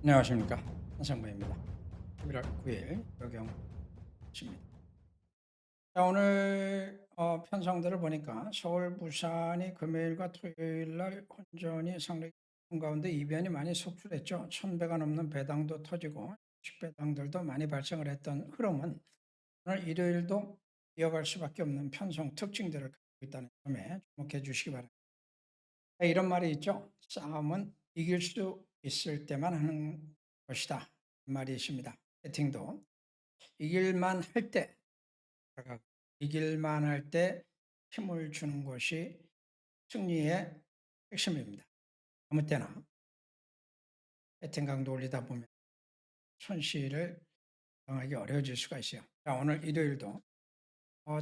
안녕하십니까. 한상무입니다. 11월 9일 적용십니다. 자, 오늘 편성들을 보니까 서울, 부산이 금요일과 토요일 날 혼전이 상당히 큰 가운데 이변이 많이 속출했죠. 1,000배가 넘는 배당도 터지고 식배당들도 많이 발생을 했던 흐름은 오늘 일요일도 이어갈 수밖에 없는 편성 특징들을 가지고 있다는 점에 주목해 주시기 바랍니다. 이런 말이 있죠. 싸움은 이길 수 있을 때만 하는 것이다. 이 말이 있습니다. 배팅도 이길만 할 때, 이길만 할 때 힘을 주는 것이 승리의 핵심입니다. 아무 때나 배팅 강도 올리다 보면 손실을 당하기 어려워질 수가 있어요. 자, 오늘 일요일도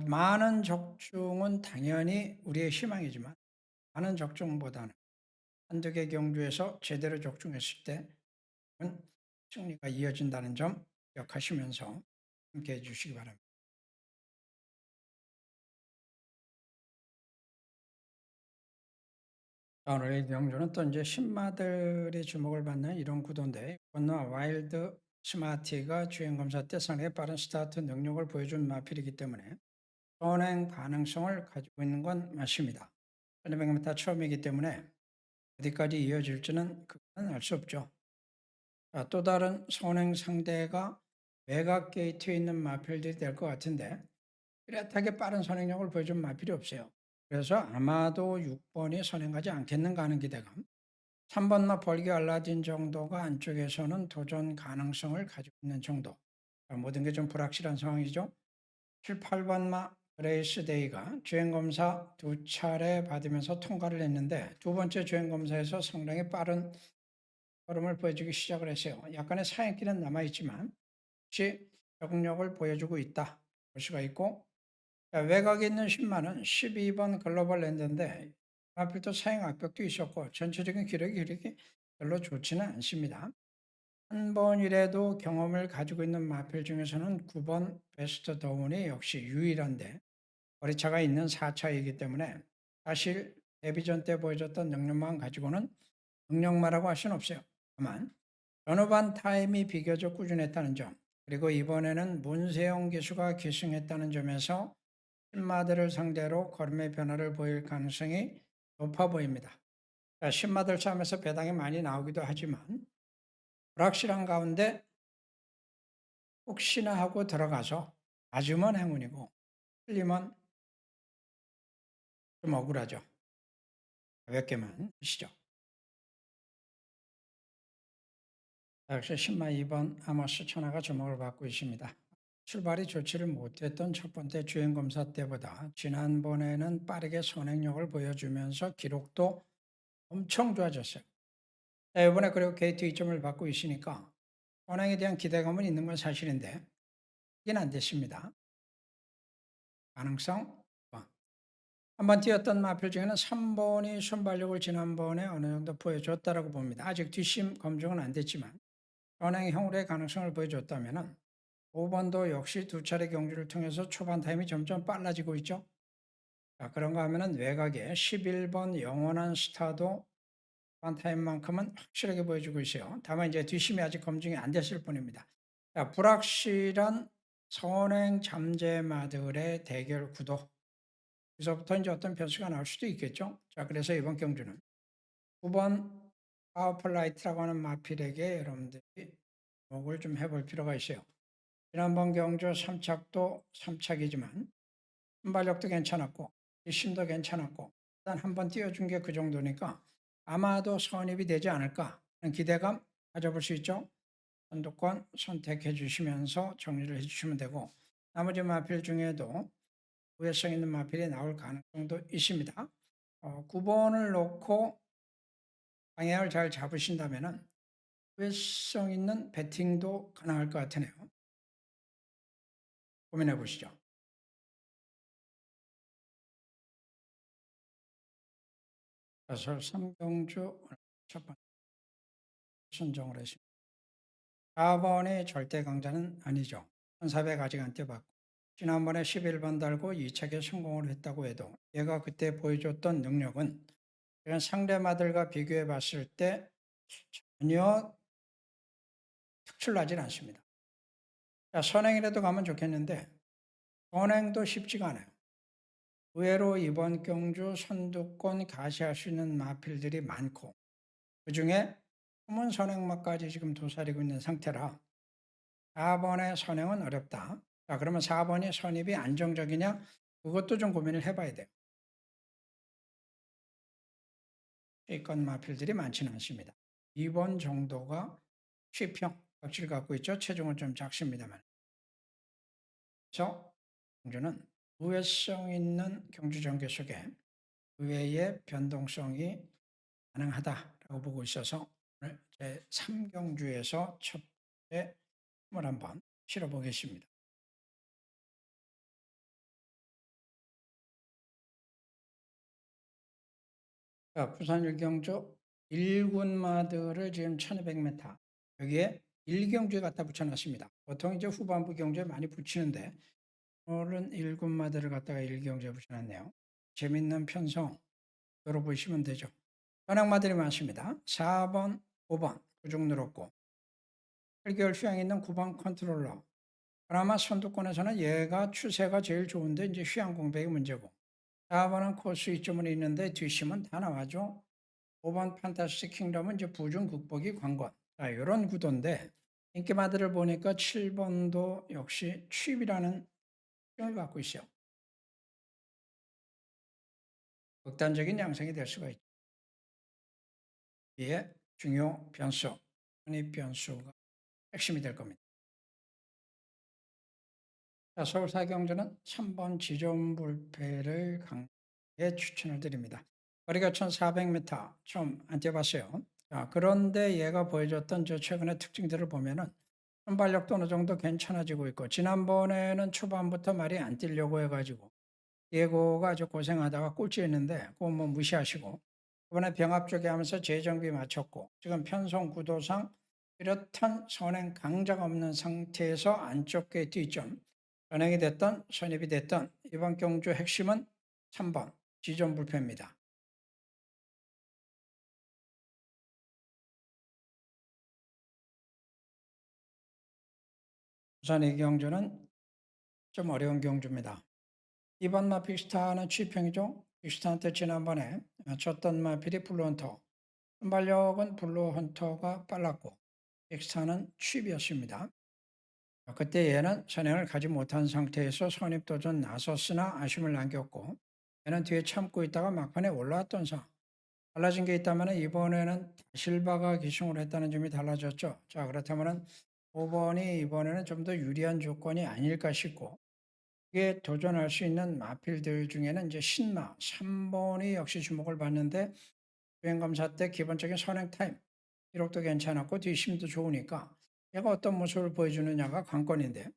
많은 적중은 당연히 우리의 희망이지만 많은 적중보다는 한두 개 경주에서 제대로 적중했을 때 승리가 이어진다는 점 기억하시면서 함께 해주시기 바랍니다. 오늘 경주는 또 이제 신마들이 주목을 받는 이런 구도인데, 건너와 와일드 스마티가 주행 검사 때 상당히 빠른 스타트 능력을 보여준 마필이기 때문에 선행 가능성을 가지고 있는 건 맞습니다. 1200m 처음이기 때문에 어디까지 이어질지는 그건 알 수 없죠. 자, 또 다른 선행 상대가 외곽 게이트에 있는 마필들이 될 것 같은데 뚜렷하게 빠른 선행력을 보여준 마필이 없어요. 그래서 아마도 6번이 선행하지 않겠는가 하는 기대감. 3번마 벌기 알라딘 정도가 안쪽에서는 도전 가능성을 가지고 있는 정도. 모든 게 좀 불확실한 상황이죠. 7, 8번마 그레이스 데이가 주행검사 2차례 받으면서 통과를 했는데 두 번째 주행검사에서 상당히 빠른 걸음을 보여주기 시작을 했어요. 약간의 사행길은 남아있지만 혹시 적응력을 보여주고 있다 볼 수가 있고, 외곽에 있는 신마는 12번 글로벌 랜드인데 하필 또 사행 악벽도 있었고 전체적인 기록이 별로 좋지는 않습니다. 한 번이라도 경험을 가지고 있는 마필 중에서는 9번 베스트 더운이 역시 유일한데 거리차가 있는 4차이기 때문에 사실 데뷔전 때 보여줬던 능력만 가지고는 능력마라고 할 수는 없어요. 다만 전후반 타임이 비교적 꾸준했다는 점, 그리고 이번에는 문세영 기수가 기승했다는 점에서 신마들을 상대로 걸음의 변화를 보일 가능성이 높아 보입니다. 신마들 싸움에서 배당이 많이 나오기도 하지만 불확실한 가운데 혹시나 하고 들어가서 맞으면 행운이고 틀리면 좀 억울하죠. 가볍게만 하시죠. 역시 신마 2번 아머스 천하가 주목을 받고 있습니다. 출발이 좋지를 못했던 첫 번째 주행검사 때보다 지난번에는 빠르게 선행력을 보여주면서 기록도 엄청 좋아졌어요. 이번에 그리고 게이트 2점을 받고 있으니까 선행에 대한 기대감은 있는 건 사실인데 이게는 안 됐습니다. 가능성 한번 뛰었던 마필 중에는 3번이 순발력을 지난번에 어느 정도 보여줬다고 봅니다. 아직 뒷심 검증은 안 됐지만 선행형으로의 가능성을 보여줬다면 5번도 역시 두 차례 경주를 통해서 초반 타임이 점점 빨라지고 있죠. 자, 그런가 하면 외곽에 11번 영원한 스타도 초반 타임만큼은 확실하게 보여주고 있어요. 다만 이제 뒷심이 아직 검증이 안 됐을 뿐입니다. 자, 불확실한 선행 잠재마들의 대결 구도. 여기서부터 이제 어떤 변수가 나올 수도 있겠죠. 자, 그래서 이번 경주는 9번 파워플라이트라고 하는 마필에게 여러분들이 주목을 좀 해볼 필요가 있어요. 지난번 경주 3착도 3착이지만 순발력도 괜찮았고 뒷심도 괜찮았고 일단 한번 띄워준 게 그 정도니까 아마도 선입이 되지 않을까 하는 기대감 가져볼 수 있죠. 선두권 선택해 주시면서 정리를 해 주시면 되고 나머지 마필 중에도 우회성 있는 마필이 나올 가능성도 있습니다. 9번을 놓고 방향을 잘 잡으신다면 우회성 있는 배팅도 가능할 것 같으네요. 고민해 보시죠. 그래서 3경주 첫 번째 선정을 했습니다. 4번의 절대 강자는 아니죠. 1400 아직 안 뛰어봤고 지난번에 11번 달고 2착에 성공을 했다고 해도 얘가 그때 보여줬던 능력은 상대마들과 비교해 봤을 때 전혀 출나질 않습니다. 자, 선행이라도 가면 좋겠는데 선행도 쉽지가 않아요. 의외로 이번 경주 선두권 가시할 수 있는 마필들이 많고 그중에 숨은 선행마까지 지금 도사리고 있는 상태라 4번의 선행은 어렵다. 자, 그러면 4번이 선입이 안정적이냐? 그것도 좀 고민을 해봐야 돼요. A권 마필들이 많지는 않습니다. 2번 정도가 C평 값을 갖고 있죠. 체중은 좀 작습니다만. 그래서 경주는 우회성 있는 경주 전개 속에 의외의 변동성이 가능하다라고 보고 있어서 오늘 제 3경주에서 첫 번째 힘을 한번 실어보겠습니다. 자, 부산 일경주 1군마들을 지금 1200m 여기에 1경주에 갖다 붙여놨습니다. 보통 이제 후반부 경주에 많이 붙이는데 오늘은 1군마들을 갖다가 1경주에 붙여놨네요. 재밌는 편성 열어보시면 되죠. 현황마들이 많습니다. 4번, 5번 구중 늘었고 8개월 휴양 있는 9번 컨트롤러. 그나마 선두권에서는 얘가 추세가 제일 좋은데 이제 휴양 공백이 문제고 4번은 코스 이점은 있는데 뒷심은 다 나와죠. 5번 판타스틱 킹덤은 이제 부중 극복이 관건. 자, 이런 구도인데 인기마들을 보니까 7번도 역시 취입이라는 힘을 갖고 있어요. 극단적인 양상이 될 수가 있죠. 이에 중요 변수, 선입 변수가 핵심이 될 겁니다. 자, 서울사경주는 3번 지존불패를 강하게 추천을 드립니다. 거리가 1400m, 좀 안 뛰어봤어요. 자, 그런데 얘가 보여줬던 저 최근의 특징들을 보면은 순발력도 어느 정도 괜찮아지고 있고, 지난번에는 초반부터 말이 안 뛰려고 해가지고, 예고가 아주 고생하다가 꼴찌했는데, 그거 뭐 무시하시고, 이번에 병합 쪽에 하면서 재정비 마쳤고, 지금 편성 구도상 뚜렷한 선행 강자가 없는 상태에서 안쪽 게 뒤점, 선행이 됐던 선입이 됐던 이번 경주 핵심은 3번 지존불패입니다. 부산 이 경주는 좀 어려운 경주입니다. 이번 마 빅스타는 취평이죠. 빅스타한테 지난번에 쳤던 마필이 블루헌터. 순발력은 블루헌터가 빨랐고 빅스타는 취입이었습니다. 그때 얘는 선행을 가지 못한 상태에서 선입도전 나섰으나 아쉬움을 남겼고 얘는 뒤에 참고 있다가 막판에 올라왔던 상. 달라진 게 있다면 이번에는 실바가 기승을 했다는 점이 달라졌죠. 자, 그렇다면 5번이 이번에는 좀 더 유리한 조건이 아닐까 싶고 이게 도전할 수 있는 마필들 중에는 이제 신마 3번이 역시 주목을 받는데 주행검사 때 기본적인 선행 타임 기록도 괜찮았고 뒷심도 좋으니까 얘가 어떤 모습을 보여주느냐가 관건인데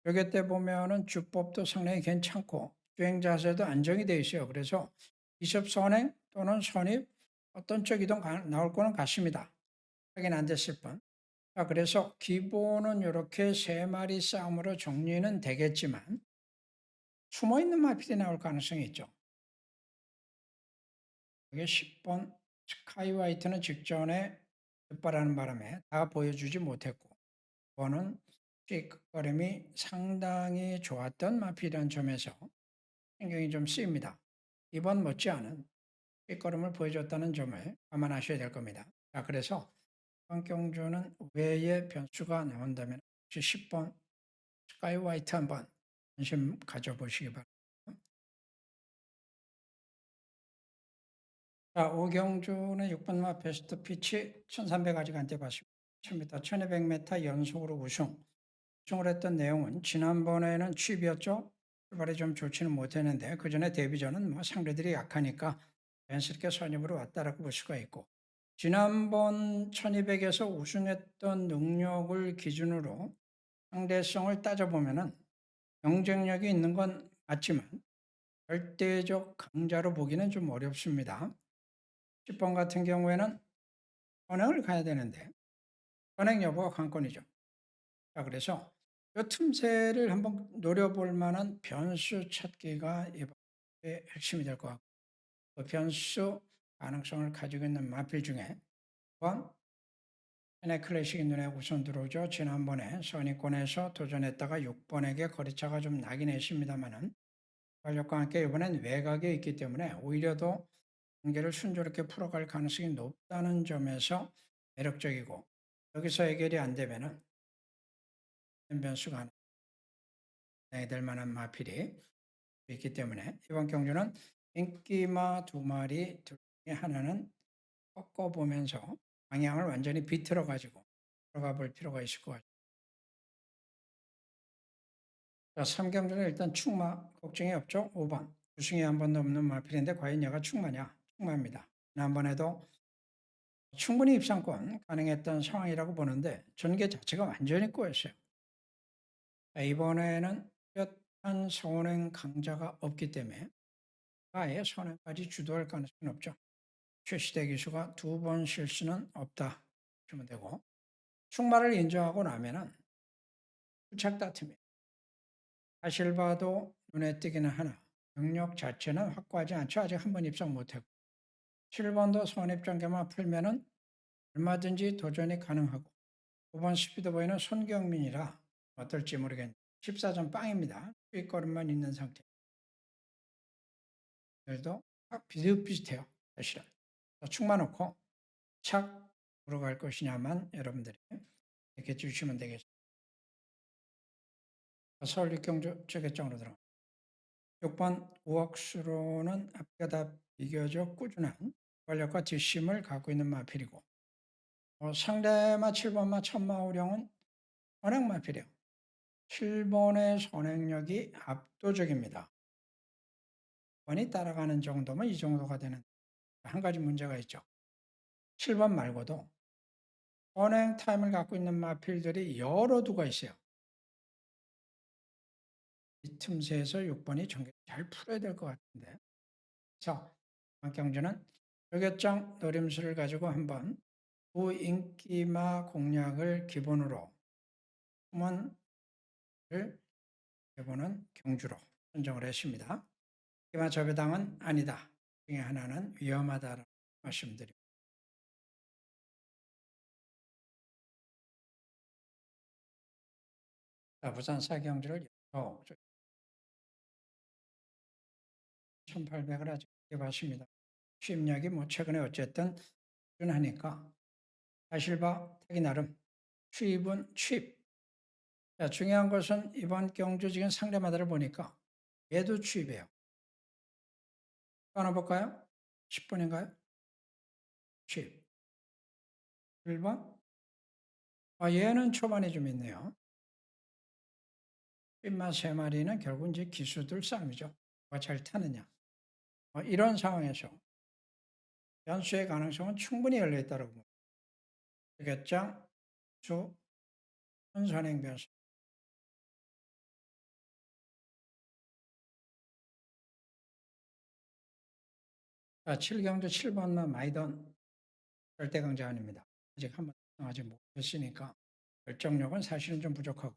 여기 때 보면은 주법도 상당히 괜찮고 주행 자세도 안정이 되어 있어요. 그래서 기습 선행 또는 선입 어떤 쪽이든 나올 거는 같습니다. 확인 안 됐을 뿐. 자, 그래서 기본은 이렇게 세 마리 싸움으로 정리는 되겠지만 숨어있는 마필이 나올 가능성이 있죠. 이게 10번 스카이 화이트는 직전에 득발하는 바람에 다 보여주지 못했고 5번은 킥걸음이 상당히 좋았던 마필이라는 점에서 신경이 좀 쓰입니다. 이번 못지않은 킥걸음을 보여줬다는 점을 감안하셔야 될 겁니다. 자, 그래서 이번 경주는 외의 변수가 나온다면 혹시 10번 스카이 화이트 한번 관심 가져보시기 바랍니다. 자, 오경주는 6번마 베스트 피치 1300 아직 안 돼봤습니다. 1000m, 1200m 연속으로 우승을 했던 내용은 지난번에는 취입이었죠. 출발이 좀 좋지는 못했는데 그 전에 데뷔전은 뭐 상대들이 약하니까 자연스럽게 선입으로 왔다라고 볼 수가 있고 지난번 1200에서 우승했던 능력을 기준으로 상대성을 따져보면은 경쟁력이 있는 건 맞지만 절대적 강자로 보기는 좀 어렵습니다. 10번 같은 경우에는 선행을 가야 되는데 선행 여부가 관건이죠. 자, 그래서 이 틈새를 한번 노려볼 만한 변수 찾기가 이번에 핵심이 될 것 같고 그 변수 가능성을 가지고 있는 마필 중에 1번 NA 클래식이 눈에 우선 들어오죠. 지난번에 선입권에서 도전했다가 6번에게 거리차가 좀 나긴 했습니다만은 활력과 함께 이번엔 외곽에 있기 때문에 오히려 더 관계를 순조롭게 풀어갈 가능성이 높다는 점에서 매력적이고 여기서 해결이 안 되면은 변수가 하나 될 만한 마필이 있기 때문에 이번 경주는 인기마 두 마리 둘 중에 하나는 꺾어보면서 방향을 완전히 비틀어 가지고 들어가 볼 필요가 있을 것 같아요. 자, 3경주는 일단 축마 걱정이 없죠. 5번 우승이 한 번도 없는 마필인데 과연 얘가 축마냐? 축마입니다. 지난번에도 충분히 입상권 가능했던 상황이라고 보는데 전개 자체가 완전히 꼬였어요. 자, 이번에는 뚜렷한 선행 강자가 없기 때문에 아예 선행까지 주도할 가능성은 없죠. 최시대 기수가 두 번 실수는 없다 보시면 되고 축마를 인정하고 나면은 후착 다툼이에요. 사실 봐도 눈에 띄기는 하나 경력 자체는 확고하지 않죠. 아직 한 번 입상 못했고 7번도 선입전개만 풀면은 얼마든지 도전이 가능하고 5번 스피드보이는 손경민이라 어떨지 모르겠는데 14점 빵입니다. 수익거름만 있는 상태. 오늘도 비슷비슷해요. 사실은. 축마 놓고 착으로 갈 것이냐만 여러분들이 이렇게 주시면 되겠습니다. 서울 육경주 저결정으로 들어 6번 우억수로는 앞뒤가 다 비교적 꾸준한 활력과 뒷심을 갖고 있는 마필이고 상대마 7번마 천마우령은 선행마필이에요. 7번의 선행력이 압도적입니다. 1번이 따라가는 정도면 이 정도가 되는 한 가지 문제가 있죠. 7번 말고도 선행 타임을 갖고 있는 마필들이 여러 두가 있어요. 이 틈새에서 6번이 전개 잘 풀어야 될 것 같은데. 그래서 경주는 저격장 노림수를 가지고 한번 부인기마 공략을 기본으로 후문을 해보는 경주로 선정을 했습니다. 기마 저배당은 아니다. 중에 하나는 위험하다라고 말씀드립니다. 부산 사경주를 1800을 아직 해봤습니다. 취입력이 최근에 어쨌든 꾸준하니까 사실바 택이 나름 취입은 취입. 자, 중요한 것은 이번 경주 지금 상대마다를 보니까 얘도 취입이에요. 하나 볼까요? 10번인가요? 취입. 1번. 얘는 초반에 좀 있네요. 삔마 3마리는 결국 이제 기수들 싸움이죠. 누가 잘 타느냐. 이런 상황에서 연수의 가능성은 충분히 열려있다고 봅니다. 격장, 수, 선선행 변수. 자, 7경주 7번만 마이던 절대 강자 아닙니다. 아직 한번 아직 못했으니까 결정력은 사실은 좀 부족하고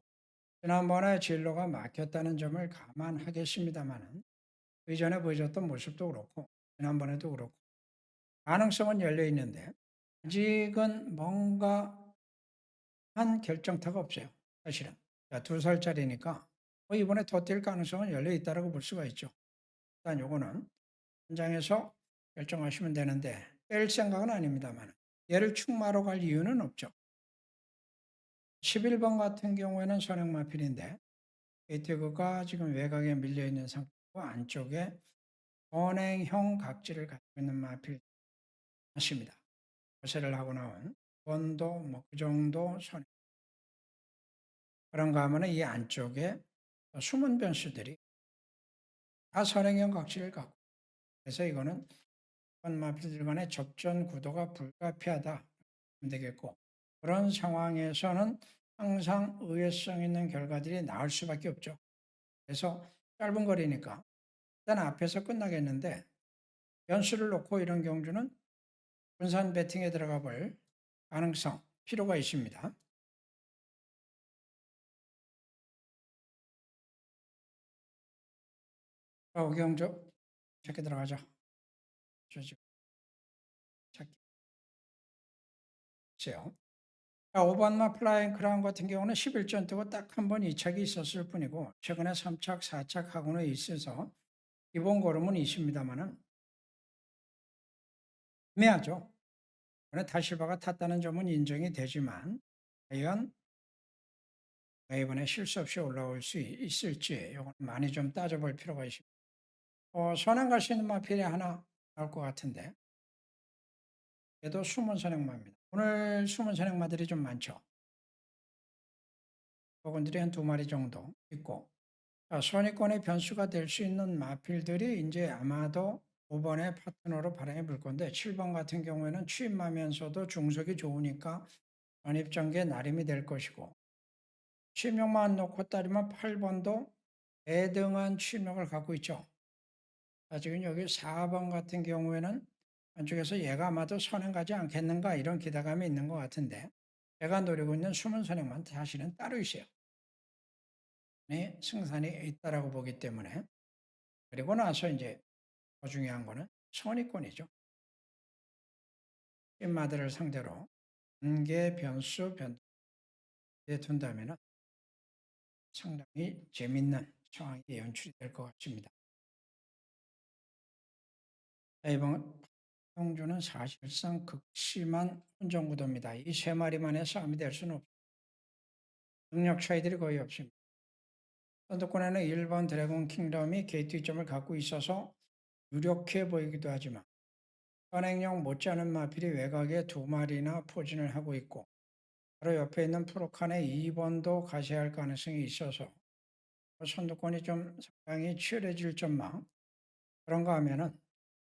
지난번에 진로가 막혔다는 점을 감안하겠습니다만은 이전에 보여줬던 모습도 그렇고 지난번에도 그렇고 가능성은 열려 있는데 아직은 뭔가 한 결정타가 없어요. 사실은. 자, 2살짜리니까 이번에 더 뛸 가능성은 열려 있다고 볼 수가 있죠. 일단 요거는 현장에서 결정하시면 되는데 뺄 생각은 아닙니다만 얘를 축마로 갈 이유는 없죠. 11번 같은 경우에는 선행마필인데 게이트가 지금 외곽에 밀려있는 상태고 안쪽에 선행형 각지를 가지고 있는 마필 맞습니다. 거세를 하고 나온 번도 그 정도 선행. 그런가 하면 이 안쪽에 숨은 변수들이 다 선행형 각지를 갖고 그래서 이거는 마필들 간의 접전 구도가 불가피하다 되겠고 그런 상황에서는 항상 의외성 있는 결과들이 나올 수밖에 없죠. 그래서 짧은 거리니까 일단 앞에서 끝나겠는데 변수를 놓고 이런 경주는 분산 배팅에 들어가 볼 가능성, 필요가 있습니다. 오경주 찾기 들어가죠. 찾기. 5번 플라잉 크라운 같은 경우는 11전 뜨고 딱 한 번 이착이 있었을 뿐이고 최근에 3착, 4착 하고는 있어서 기본 걸음은 있습니다만은 애매하죠. 이번에 다실바가 탔다는 점은 인정이 되지만 과연 이번에 실수 없이 올라올 수 있을지 이건 많이 좀 따져볼 필요가 있습니다. 선행 갈 수 있는 마필이 하나 나올 것 같은데 얘도 숨은 선행마입니다. 오늘 숨은 선행마들이 좀 많죠. 그분들이 한 두 마리 정도 있고 선위권의 변수가 될 수 있는 마필들이 이제 아마도 5번의 파트너로 바람이 불 건데 7번 같은 경우에는 취임하면서도 중속이 좋으니까 전입전개 나름이 될 것이고 취임력만 놓고 따지면 8번도 대등한 취임력을 갖고 있죠. 지금 여기 4번 같은 경우에는 안쪽에서 얘가 아마도 선행 가지 않겠는가 이런 기대감이 있는 것 같은데 제가 노리고 있는 숨은 선행만 사실은 따로 있어요. 승산이 있다라고 보기 때문에 그리고 나서 이제 더 중요한 거는 선의권이죠. 찐마들을 상대로 관계 변수 변수에 둔다면 상당히 재밌는 상황이 연출이 될 것 같습니다. 이번 경주는 사실상 극심한 혼전구도입니다. 이 세 마리만의 싸움이 될 수는 없습니다. 능력 차이들이 거의 없습니다. 선두권에는 1번 드래곤 킹덤이 게이트 점을 갖고 있어서 유력해 보이기도 하지만 선행력 못지않은 마필이 외곽에 두 마리나 포진을 하고 있고 바로 옆에 있는 프로칸의 2번도 가셔야 할 가능성이 있어서 선두권이 좀 상당히 치열해질 전망. 그런가 하면은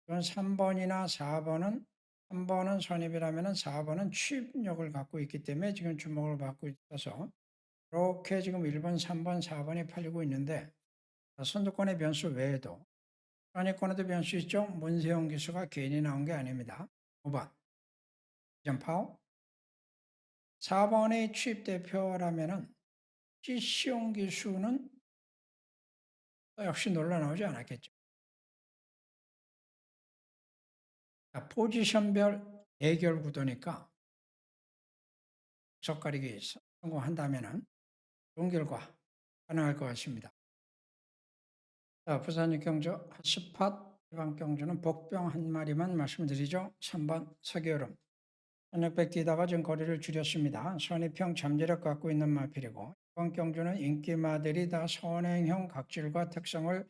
이건 3번이나 4번은 3번은 선입이라면은 4번은 취입력을 갖고 있기 때문에 지금 주목을 받고 있어서 이렇게 지금 1번, 3번, 4번이 팔리고 있는데 선두권의 변수 외에도 선입권에도 변수 있죠. 문세영 기수가 괜히 나온 게 아닙니다. 5번 이전파워 4번의 취입 대표라면은 시시용 기수는 역시 놀라 나오지 않았겠죠. 포지션별 대결 구도니까 적가리기 성공한다면 좋은 결과 가능할 것 같습니다. 부산 육경주 핫스팟 이번 경주는 복병 한 마리만 말씀드리죠. 3번 서기여름 1600 뛰다가 좀 거리를 줄였습니다. 선입형 잠재력 갖고 있는 마필이고 이번 경주는 인기마들이 다 선행형 각질과 특성을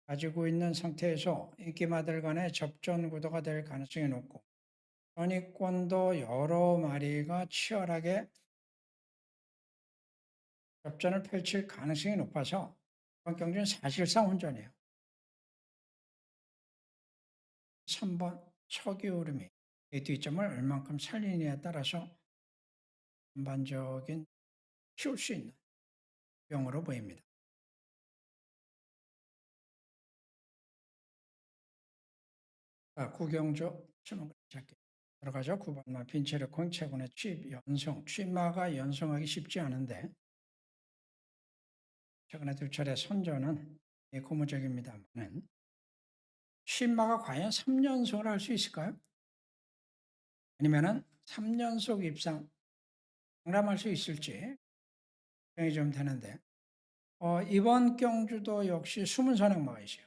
가지고 있는 상태에서 인기마들 간의 접전 구도가 될 가능성이 높고 선입권도 여러 마리가 치열하게 접전을 펼칠 가능성이 높아서 이번 경주는 사실상 혼전이에요. 3번 서기오름이 이 뒷점을 얼만큼 살리느냐에 따라서 전반적인 키울 수 있는 병으로 보입니다. 구경조 주목을 잡게 들어가죠. 9번마 빈체르콘 최근에 취입마가 연성하기 쉽지 않은데 최근에 두 차례 선전은 고무적입니다만 취입마가 과연 3연속을 할 수 있을까요? 아니면은 3연속 입상 장담할 수 있을지 걱정이 좀 되는데 이번 경주도 역시 숨은 선행마가 있어요.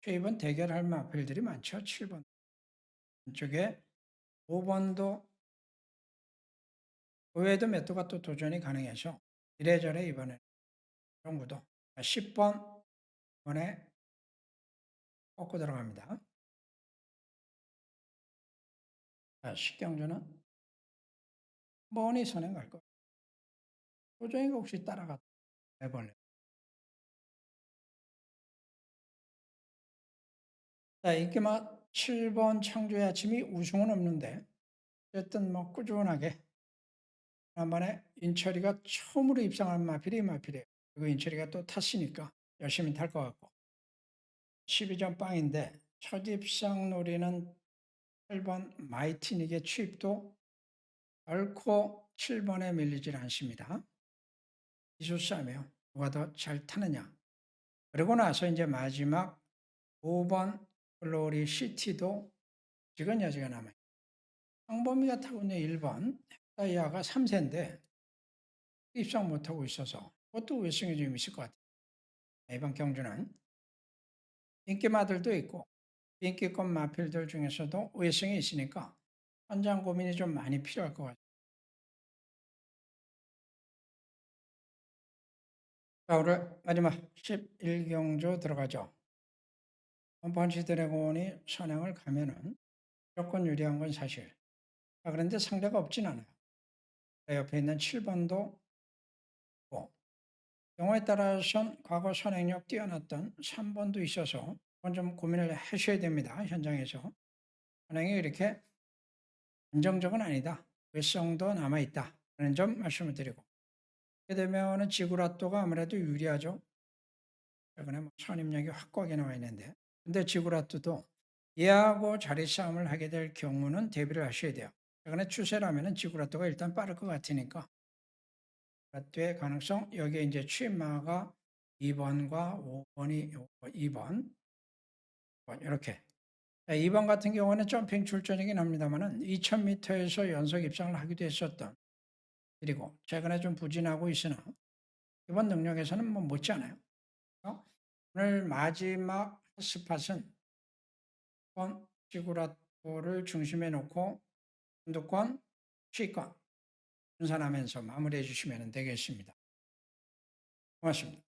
이번 대결할 마필들이 많죠. 7번 쪽에 5번도 그 외에도 몇 도가 또 도전이 가능해서 이래저래 이번에 정부도 10번 번에 꺾고 들어갑니다. 식경주는 번이 선행 갈 거예요. 도전이가 혹시 따라갔다 해볼래. 인기맛 7번 창조의 아침이 우승은 없는데 어쨌든 뭐 꾸준하게 지난번에 인철이가 처음으로 입상한 마필이에요. 그리고 인철이가 또 탔으니까 열심히 탈 것 같고 12점 빵인데 첫 입상 노리는 8번 마이티닉의 취입도 결코 7번에 밀리질 않습니다. 기술 싸움이에요. 누가 더 잘 타느냐. 그러고 나서 이제 마지막 5번 글로리 시티도 지금 여지가 남아요. 황범위가 타고 있는 1번 헥타이아가 3세인데 입상 못하고 있어서 그것도 우회성이 좀 있을 것 같아요. 이번 경주는 인기마들도 있고 인기권 마필들 중에서도 우회성이 있으니까 현장 고민이 좀 많이 필요할 것 같아요. 자, 오늘 마지막 11경주 들어가죠. 펀치 드래곤이 선행을 가면은 무조건 유리한 건 사실. 자, 그런데 상대가 없진 않아요. 옆에 있는 7번도 있고, 경우에 따라서는 과거 선행력 뛰어났던 3번도 있어서 그건 좀 고민을 하셔야 됩니다. 현장에서. 선행이 이렇게 안정적은 아니다. 외성도 남아있다. 라는 점 말씀을 드리고. 이렇게 되면은 지구라또가 아무래도 유리하죠. 최근에 뭐 선임력이 확고하게 나와 있는데. 근데 지구라또도 얘하고 자리 싸움을 하게 될 경우는 대비를 하셔야 돼요. 최근에 추세라면은 지구라또가 일단 빠를 것 같으니까. 라또의 가능성, 여기에 이제 취마가 2번과 5번이 2번, 이렇게. 2번 같은 경우는 점핑 출전이긴 합니다만은 2000m에서 연속 입상을 하기도 했었던, 그리고 최근에 좀 부진하고 있으나 이번 능력에서는 뭐 못지않아요. 오늘 마지막 스팟은 번 시구라토를 중심에 놓고 선두권, 시권 분산하면서 마무리해 주시면 되겠습니다. 고맙습니다.